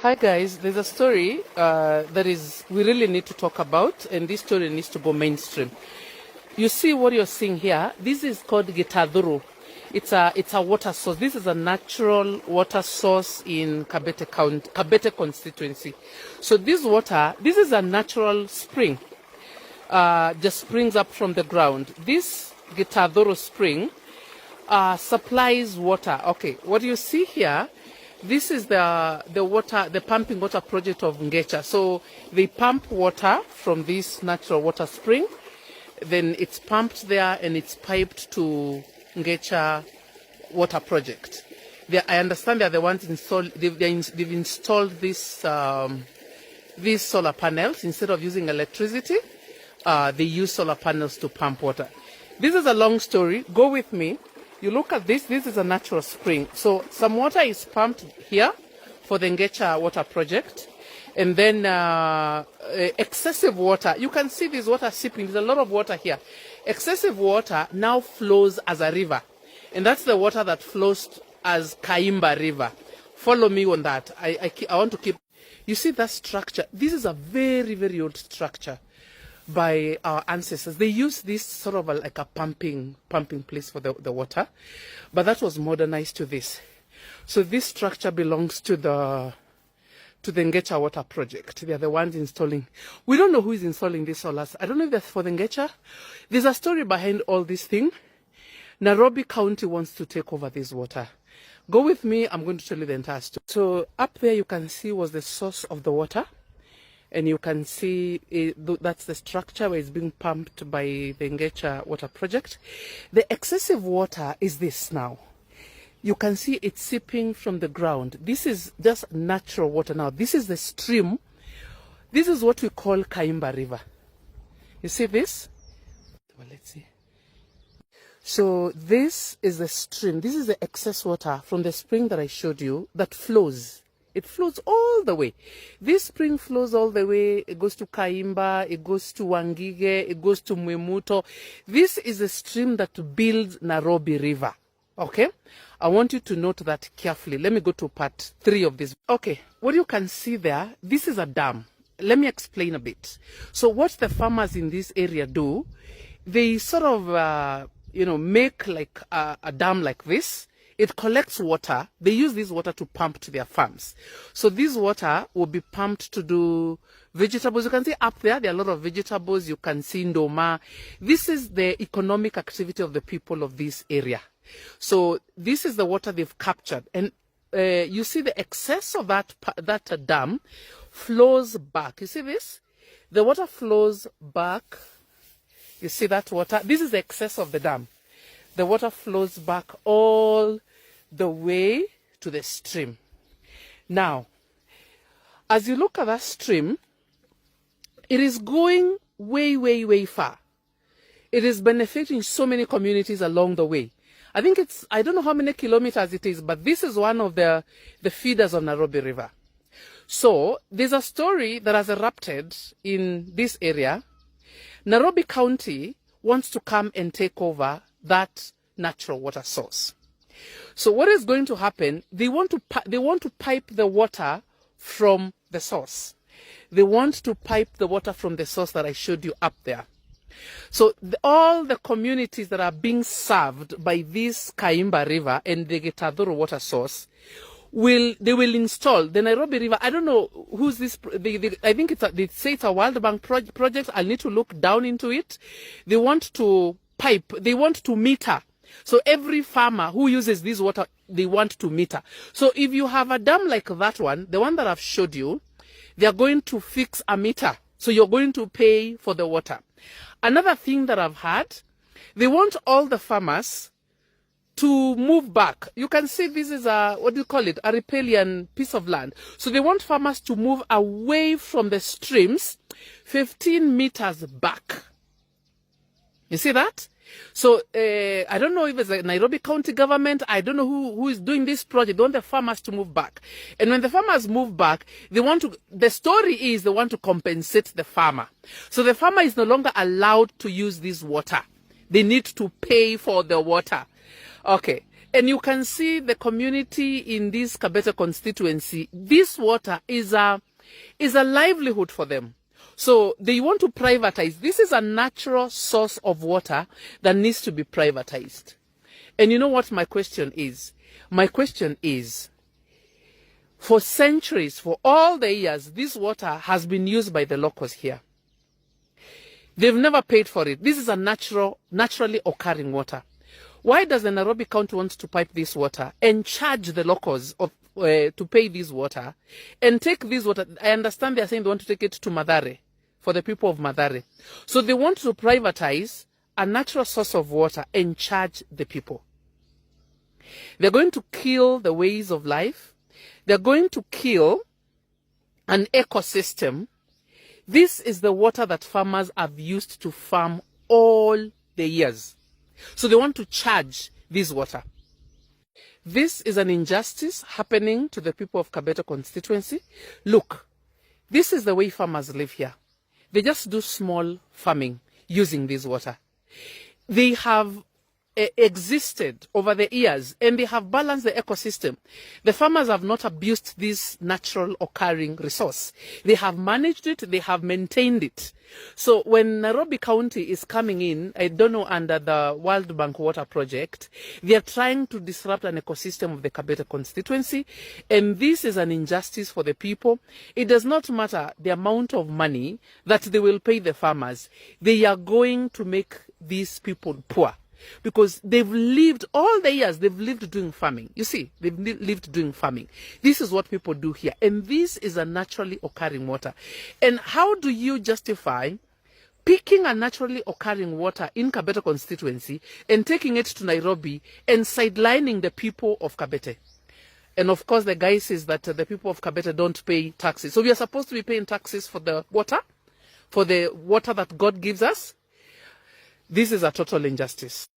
Hi guys, there's a story we really need to talk about, and this story needs to go mainstream. You see what you're seeing here? This is called Gitaduru. It's a water source. This is a natural water source in Kabete County, Kabete constituency. So this is a natural spring. Just springs up from the ground. This Gitaduru spring supplies water. Okay, what you see here, this is the pumping water project of Ngecha. So they pump water from this natural water spring, then it's pumped there and it's piped to Ngecha water project. I understand they're the ones they've installed these solar panels. Instead of using electricity, they use solar panels to pump water. This is a long story. Go with me. You look at this. This is a natural spring. So some water is pumped here for the Ngecha water project. And then excessive water. You can see this water seeping. There's a lot of water here. Excessive water now flows as a river. And that's the water that flows as Kaimba River. Follow me on that. I want to keep... You see that structure? This is a very, very old structure by our ancestors. They used this sort of like a pumping place for the water, but that was modernized to this. So this structure belongs to the Ngecha water project. They are the ones installing. We don't know who is installing these solars. I don't know if that's for the Ngecha. There's a story behind all this thing. Nairobi County wants to take over this water. Go with me. I'm going to tell you the entire story. So up there you can see was the source of the water. And you can see that's the structure where it's being pumped by the Ngecha water project. The excessive water is this now. You can see it seeping from the ground. This is just natural water now. This is the stream. This is what we call Kaimba River. You see this? Well, let's see. So this is the stream. This is the excess water from the spring that I showed you that flows. It flows all the way. This spring flows all the way. It goes to Kaimba, it goes to Wangige, it goes to Mwemuto. This is a stream that builds Nairobi River. Okay? I want you to note that carefully. Let me go to part 3 of this. Okay, what you can see there, this is a dam. Let me explain a bit. So what the farmers in this area do, they sort of, make like a dam like this. It collects water. They use this water to pump to their farms. So this water will be pumped to do vegetables. You can see up there are a lot of vegetables. You can see ndoma. This is the economic activity of the people of this area. So this is the water they've captured. And you see the excess of that dam flows back. You see this? The water flows back. You see that water? This is the excess of the dam. The water flows back all the way to the stream. Now, as you look at that stream, it is going way, way, way far. It is benefiting so many communities along the way. I don't know how many kilometers it is, but this is one of the feeders of Nairobi River. So there's a story that has erupted in this area. Nairobi County wants to come and take over that natural water source. So what is going to happen? They want to pipe the water from the source. They want to pipe the water from the source that I showed you up there. So all the communities that are being served by this Kaimba River and the Gitaduru water source will install the Nairobi River. I don't know who's this. I think they say it's a World Bank project. I'll need to look down into it. They want to pipe. They want to meter. So every farmer who uses this water, they want to meter. So if you have a dam like that one, the one that I've showed you, they are going to fix a meter. So you're going to pay for the water. Another thing that I've heard, they want all the farmers to move back. You can see this is a riparian piece of land. So they want farmers to move away from the streams 15 meters back. You see that? So I don't know if it's the Nairobi County government. I don't know who is doing this project. They want the farmers to move back. And when the farmers move back, the story is they want to compensate the farmer. So the farmer is no longer allowed to use this water. They need to pay for the water. Okay. And you can see the community in this Kabete constituency, this water is a livelihood for them. So they want to privatize. This is a natural source of water that needs to be privatized. And you know what my question is? My question is, for centuries, for all the years, this water has been used by the locals here. They've never paid for it. This is a naturally occurring water. Why does the Nairobi County want to pipe this water and charge the locals to pay this water and take this water? I understand they are saying they want to take it to Mathare for the people of Mathare. So they want to privatize a natural source of water and charge the people. They're going to kill the ways of life. They're going to kill an ecosystem. This is the water that farmers have used to farm all the years. So they want to charge this water. This is an injustice happening to the people of Kabete constituency. Look, this is the way farmers live here. They just do small farming using this water. They have existed over the years and they have balanced the ecosystem. The farmers have not abused this natural occurring resource. They have managed it, they have maintained it. So when Nairobi County is coming in, I don't know, under the World Bank Water Project, they are trying to disrupt an ecosystem of the Kabete constituency, and this is an injustice for the people. It does not matter the amount of money that they will pay the farmers. They are going to make these people poor. Because they've lived all the years, they've lived doing farming. You see, they've lived doing farming. This is what people do here. And this is a naturally occurring water. And how do you justify picking a naturally occurring water in Kabete constituency and taking it to Nairobi and sidelining the people of Kabete? And of course, the guy says that the people of Kabete don't pay taxes. So we are supposed to be paying taxes for the water that God gives us. This is a total injustice.